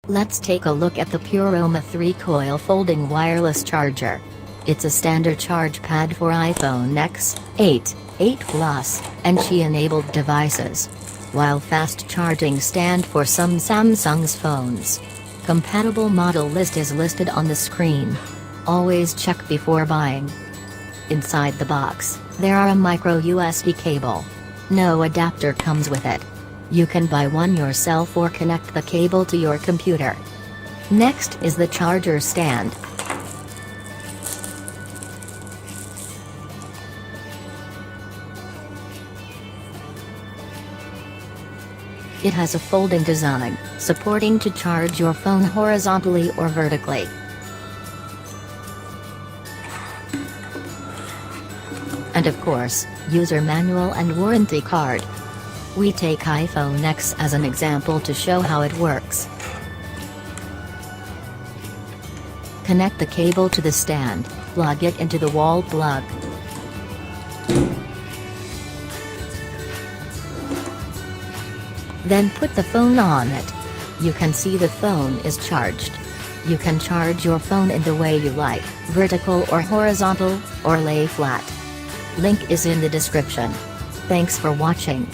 Let's take a look at the Puroma 3-coil folding wireless charger. It's a standard charge pad for iPhone X, 8, 8 Plus, and Qi-enabled devices. While fast charging stand for some Samsung's phones. Compatible model list is listed on the screen. Always check before buying. Inside the box, there are a micro USB cable. No adapter comes with it. You can buy one yourself or connect the cable to your computer. Next is the charger stand. It has a folding design, supporting to charge your phone horizontally or vertically. And of course, user manual and warranty card. We take iPhone X as an example to show how it works. Connect the cable to the stand, plug it into the wall plug. Then put the phone on it. You can see the phone is charged. You can charge your phone in the way you like, vertical or horizontal, or lay flat. Link is in the description. Thanks for watching.